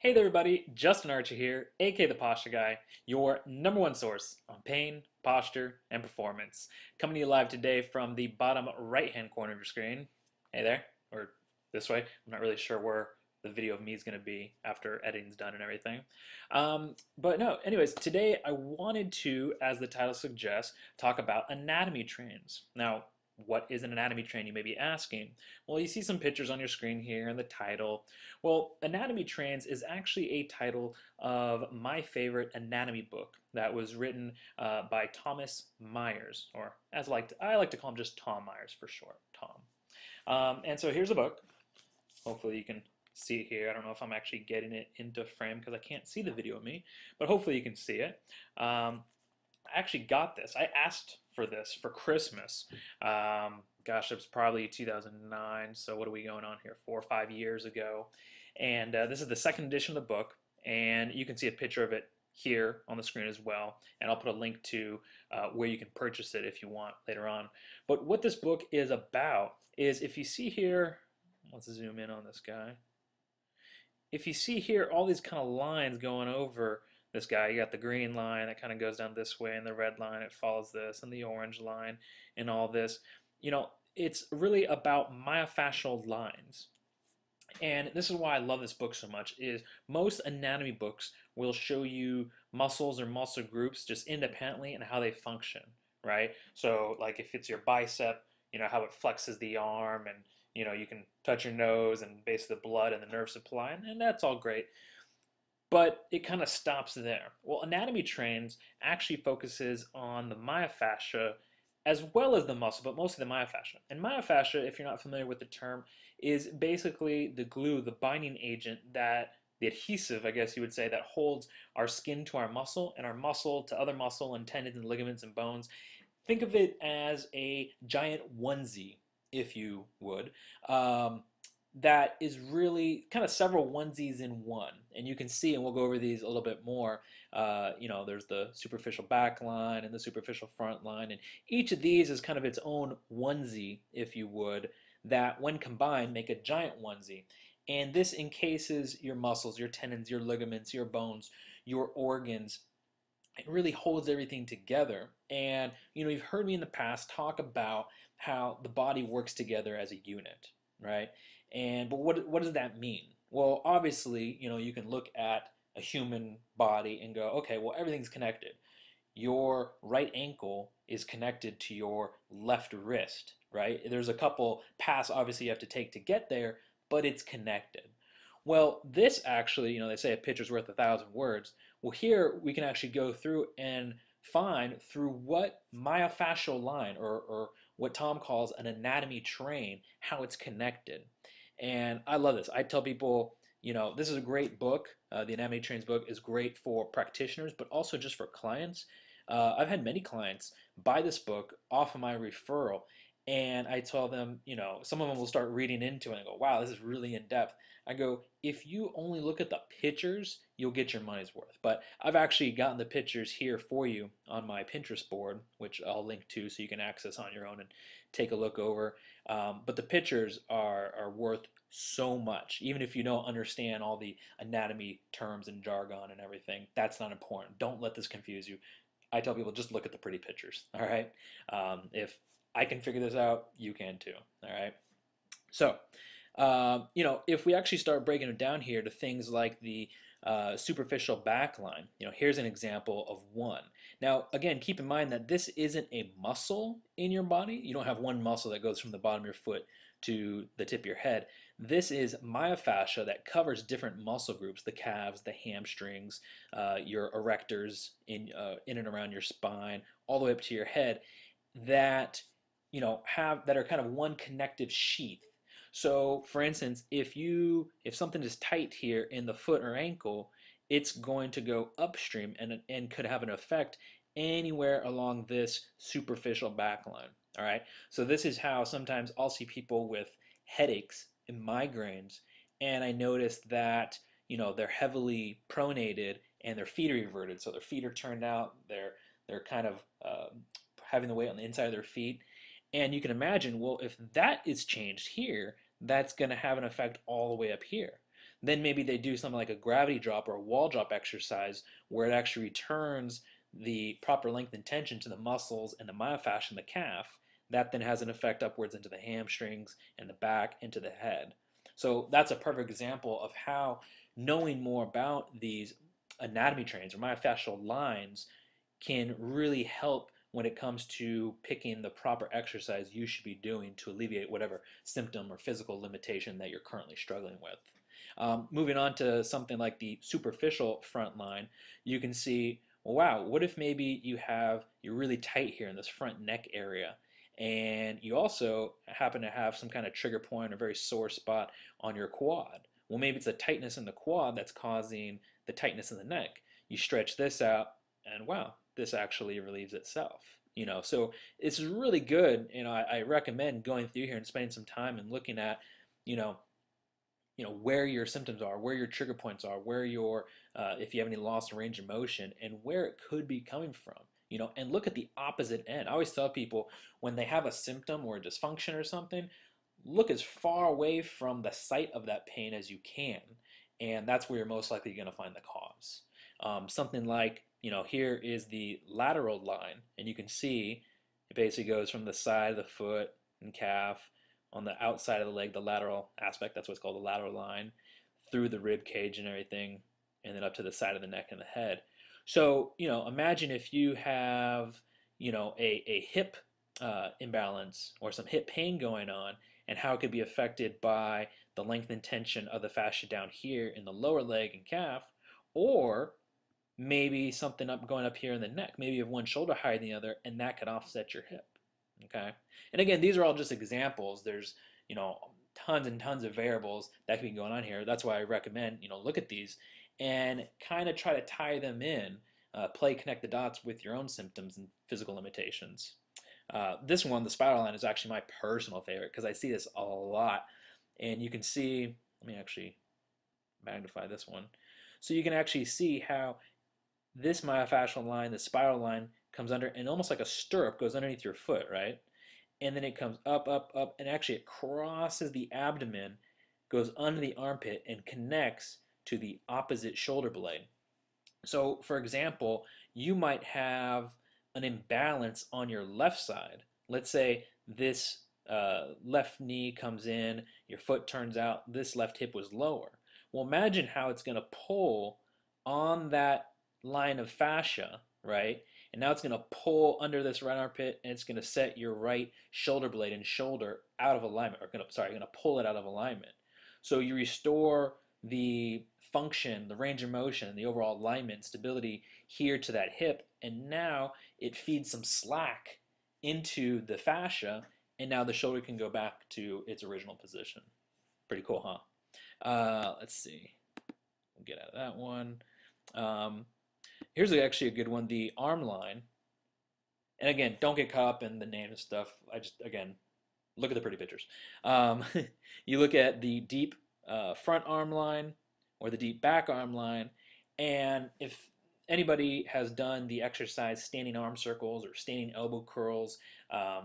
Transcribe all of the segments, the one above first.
Hey there, everybody. Justin Archer here, aka the Posture Guy, your number one source on pain, posture, and performance. Coming to you live today from the bottom right hand corner of your screen. Hey there, or this way. I'm not really sure where the video of me is going to be after editing's done and everything. But no, anyways, today I wanted to, as the title suggests, talk about anatomy trains. Now, what is an anatomy train, you may be asking? Well, you see some pictures on your screen here and the title. Well, Anatomy Trains is actually a title of my favorite anatomy book that was written by Thomas Myers, or as I like to call him just Tom Myers for short, Tom. And so here's a book. Hopefully you can see it here. I don't know if I'm actually getting it into frame because I can't see the video of me, but hopefully you can see it. I actually got this. I asked for this for Christmas. Gosh, it was probably 2009. So what are we going on here? 4 or 5 years ago. And this is the second edition of the book, and you can see a picture of it here on the screen as well. And I'll put a link to where you can purchase it if you want later on. But what this book is about is, if you see here, let's zoom in on this guy. If you see here all these kind of lines going over this guy, you got the green line that kind of goes down this way, and the red line, it follows this, and the orange line, and all this. It's really about myofascial lines. And this is why I love this book so much, is most anatomy books will show you muscles or muscle groups just independently and how they function, right? So like if it's your bicep, how it flexes the arm, and you can touch your nose and basically the blood and the nerve supply, and that's all great. But it kind of stops there. Well, Anatomy Trains actually focuses on the myofascia as well as the muscle, but mostly the myofascia. And myofascia, if you're not familiar with the term, is basically the glue, the binding agent, the adhesive, I guess you would say, that holds our skin to our muscle and our muscle to other muscle and tendons and ligaments and bones. Think of it as a giant onesie, if you would. That is really kind of several onesies in one. And you can see, and we'll go over these a little bit more, there's the superficial back line and the superficial front line. And each of these is kind of its own onesie, if you would, that when combined make a giant onesie. And this encases your muscles, your tendons, your ligaments, your bones, your organs. It really holds everything together. And, you've heard me in the past talk about how the body works together as a unit, right? But what does that mean? Well, obviously, you can look at a human body and go, okay, well, everything's connected. Your right ankle is connected to your left wrist, right? There's a couple paths obviously you have to take to get there, but it's connected. Well, this actually, they say a picture's worth 1,000 words. Well, here we can actually go through and find through what myofascial line, or what Tom calls an anatomy train, how it's connected. And I love this. I tell people, this is a great book. The Anatomy Trains book is great for practitioners, but also just for clients. I've had many clients buy this book off of my referral, and I tell them, some of them will start reading into it and go, wow, this is really in depth. I go, if you only look at the pictures, you'll get your money's worth. But I've actually gotten the pictures here for you on my Pinterest board, which I'll link to so you can access on your own and take a look over. But the pictures are worth so much. Even if you don't understand all the anatomy terms and jargon and everything, that's not important. Don't let this confuse you. I tell people, just look at the pretty pictures, all right? If I can figure this out, you can too, all right? So, if we actually start breaking it down here to things like the superficial back line, here's an example of one. Now, again, keep in mind that this isn't a muscle in your body. You don't have one muscle that goes from the bottom of your foot to the tip of your head. This is myofascia that covers different muscle groups, the calves, the hamstrings, your erectors in and around your spine, all the way up to your head, that that are kind of one connective sheath. So, for instance, if something is tight here in the foot or ankle, it's going to go upstream and could have an effect anywhere along this superficial back line. All right. So this is how sometimes I'll see people with headaches and migraines, and I notice that they're heavily pronated and their feet are reverted. So their feet are turned out. They're kind of having the weight on the inside of their feet. And you can imagine, well, if that is changed here, that's going to have an effect all the way up here. Then maybe they do something like a gravity drop or a wall drop exercise where it actually returns the proper length and tension to the muscles and the myofascia in the calf. That then has an effect upwards into the hamstrings and the back into the head. So that's a perfect example of how knowing more about these anatomy trains or myofascial lines can really help when it comes to picking the proper exercise you should be doing to alleviate whatever symptom or physical limitation that you're currently struggling with. Moving on to something like the superficial front line, you can see, well, wow, what if maybe you're really tight here in this front neck area, and you also happen to have some kind of trigger point or very sore spot on your quad. Well, maybe it's a tightness in the quad that's causing the tightness in the neck. You stretch this out, and wow, this actually relieves itself. So it's really good. I recommend going through here and spending some time and looking at, you know, where your symptoms are, where your trigger points are, where your if you have any loss in range of motion, and where it could be coming from. And look at the opposite end. I always tell people when they have a symptom or a dysfunction or something, look as far away from the site of that pain as you can, and that's where you're most likely going to find the cause. Something like, here is the lateral line, and you can see it basically goes from the side of the foot and calf on the outside of the leg, the lateral aspect, that's what's called the lateral line, through the rib cage and everything, and then up to the side of the neck and the head. So, imagine if you have, a hip imbalance or some hip pain going on, and how it could be affected by the length and tension of the fascia down here in the lower leg and calf, or maybe something going up here in the neck. Maybe you have one shoulder higher than the other, and that could offset your hip. Okay, and again, these are all just examples. There's tons and tons of variables that can be going on here. That's why I recommend look at these and kind of try to tie them in, connect the dots with your own symptoms and physical limitations. This one, the spiral line, is actually my personal favorite because I see this a lot, and you can see. Let me actually magnify this one, so you can actually see how this myofascial line, the spiral line, comes under, and almost like a stirrup goes underneath your foot, right? And then it comes up, up, up, and actually it crosses the abdomen, goes under the armpit, and connects to the opposite shoulder blade. So, for example, you might have an imbalance on your left side. Let's say this left knee comes in, your foot turns out, this left hip was lower. Well, imagine how it's going to pull on that line of fascia, right? And now it's going to pull under this right armpit, and it's going to set your right shoulder blade and shoulder out of alignment, or going to pull it out of alignment. So you restore the function, the range of motion, the overall alignment, stability here to that hip, and now it feeds some slack into the fascia, and now the shoulder can go back to its original position. Pretty cool, huh? Let's see. We'll get out of that one. Here's actually a good one, the arm line. And again, don't get caught up in the name and stuff. Again, look at the pretty pictures. You look at the deep front arm line or the deep back arm line, and if anybody has done the exercise standing arm circles or standing elbow curls,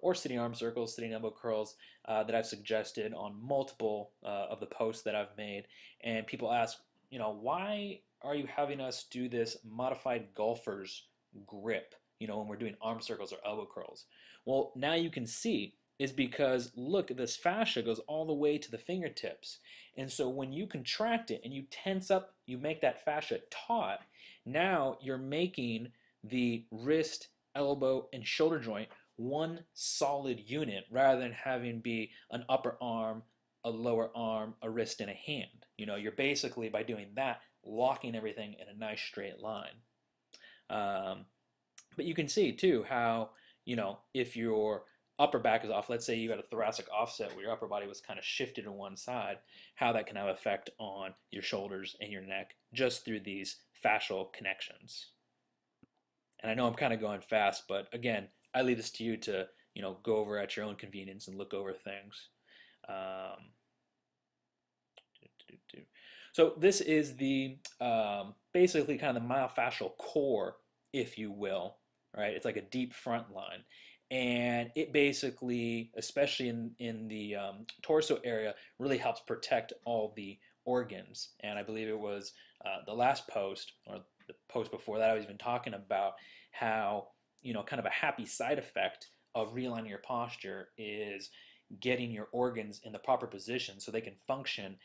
or sitting arm circles, sitting elbow curls that I've suggested on multiple of the posts that I've made, and people ask, why are you having us do this modified golfer's grip, when we're doing arm circles or elbow curls? Well, now you can see is because look, this fascia goes all the way to the fingertips. And so when you contract it and you tense up, you make that fascia taut, now you're making the wrist, elbow, and shoulder joint one solid unit rather than having be an upper arm, a lower arm, a wrist, and a hand. You're basically, by doing that, locking everything in a nice straight line. But you can see too how, if your upper back is off, let's say you got a thoracic offset where your upper body was kind of shifted to one side, how that can have effect on your shoulders and your neck just through these fascial connections. And I know I'm kind of going fast, but again, I leave this to you to, go over at your own convenience and look over things. So this is the basically kind of the myofascial core, if you will, right? It's like a deep front line. And it basically, especially in the torso area, really helps protect all the organs. And I believe it was the last post or the post before that I was even talking about how, kind of a happy side effect of realigning your posture is getting your organs in the proper position so they can function,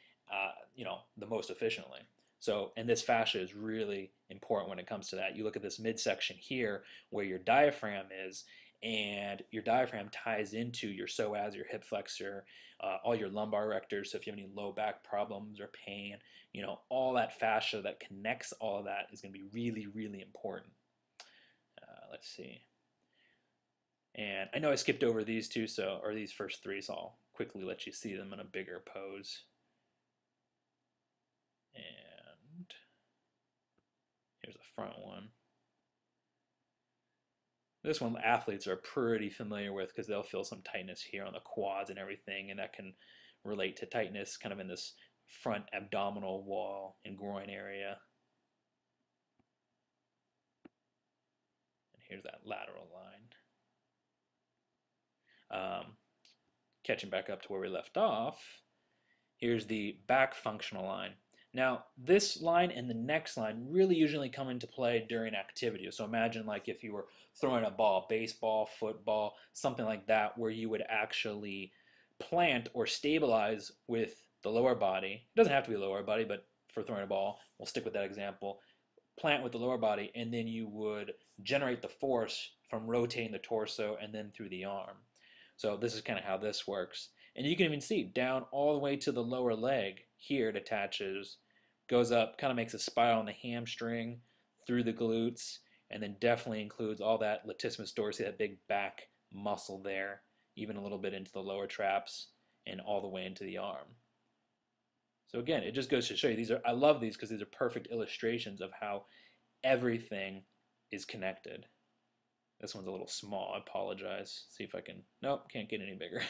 the most efficiently. So, and this fascia is really important when it comes to that. You look at this midsection here where your diaphragm is, and your diaphragm ties into your psoas, your hip flexor, all your lumbar erectors. So if you have any low back problems or pain, all that fascia that connects all of that is going to be really, really important. Let's see. And I know I skipped over these two, or these first three, so I'll quickly let you see them in a bigger pose. And here's a front one. This one athletes are pretty familiar with because they'll feel some tightness here on the quads and everything, and that can relate to tightness kind of in this front abdominal wall and groin area. And here's that lateral line. Catching back up to where we left off, here's the back functional line. Now, this line and the next line really usually come into play during activity. So imagine like if you were throwing a ball, baseball, football, something like that, where you would actually plant or stabilize with the lower body. It doesn't have to be lower body, but for throwing a ball, we'll stick with that example. Plant with the lower body, and then you would generate the force from rotating the torso and then through the arm. So this is kind of how this works. And you can even see down all the way to the lower leg. Here it attaches, goes up, kind of makes a spiral on the hamstring, through the glutes, and then definitely includes all that latissimus dorsi, that big back muscle there, even a little bit into the lower traps, and all the way into the arm. So again, it just goes to show you, I love these because these are perfect illustrations of how everything is connected. This one's a little small, I apologize. See if I can, nope, can't get any bigger.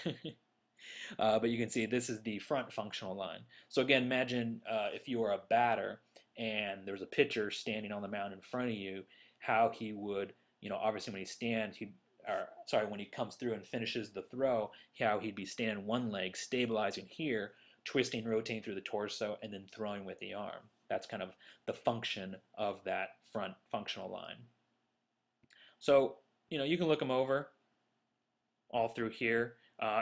But you can see this is the front functional line. So again, imagine if you were a batter and there's a pitcher standing on the mound in front of you, how he would, obviously when he stands, when he comes through and finishes the throw, how he'd be standing one leg, stabilizing here, twisting, rotating through the torso, and then throwing with the arm. That's kind of the function of that front functional line. So, you can look them over all through here.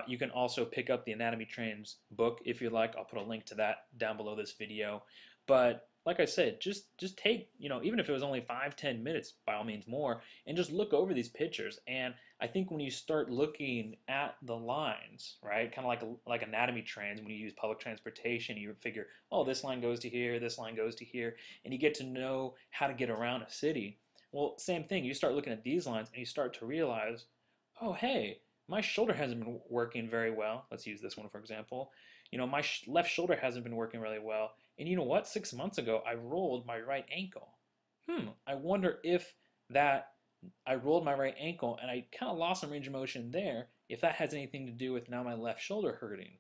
You can also pick up the Anatomy Trains book if you like. I'll put a link to that down below this video. But like I said, just take, even if it was only 5-10 minutes, by all means more, and just look over these pictures. And I think when you start looking at the lines, right, kind of like Anatomy Trains, when you use public transportation, you figure, oh, this line goes to here, this line goes to here, and you get to know how to get around a city. Well, same thing. You start looking at these lines and you start to realize, oh, hey, my shoulder hasn't been working very well. Let's use this one for example. My left shoulder hasn't been working really well. And you know what? 6 months ago, I rolled my right ankle. I wonder if I rolled my right ankle and I kind of lost some range of motion there, if that has anything to do with now my left shoulder hurting.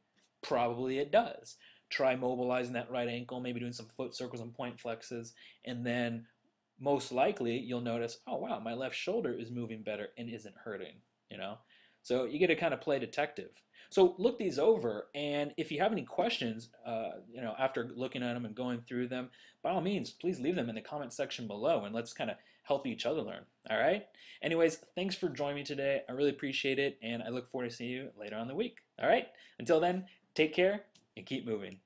Probably it does. Try mobilizing that right ankle, maybe doing some foot circles and point flexes, and then most likely you'll notice, oh wow, my left shoulder is moving better and isn't hurting, So you get to kind of play detective. So look these over, and if you have any questions, after looking at them and going through them, by all means, please leave them in the comment section below, and let's kind of help each other learn. All right? Anyways, thanks for joining me today. I really appreciate it, and I look forward to seeing you later on in the week. All right? Until then, take care and keep moving.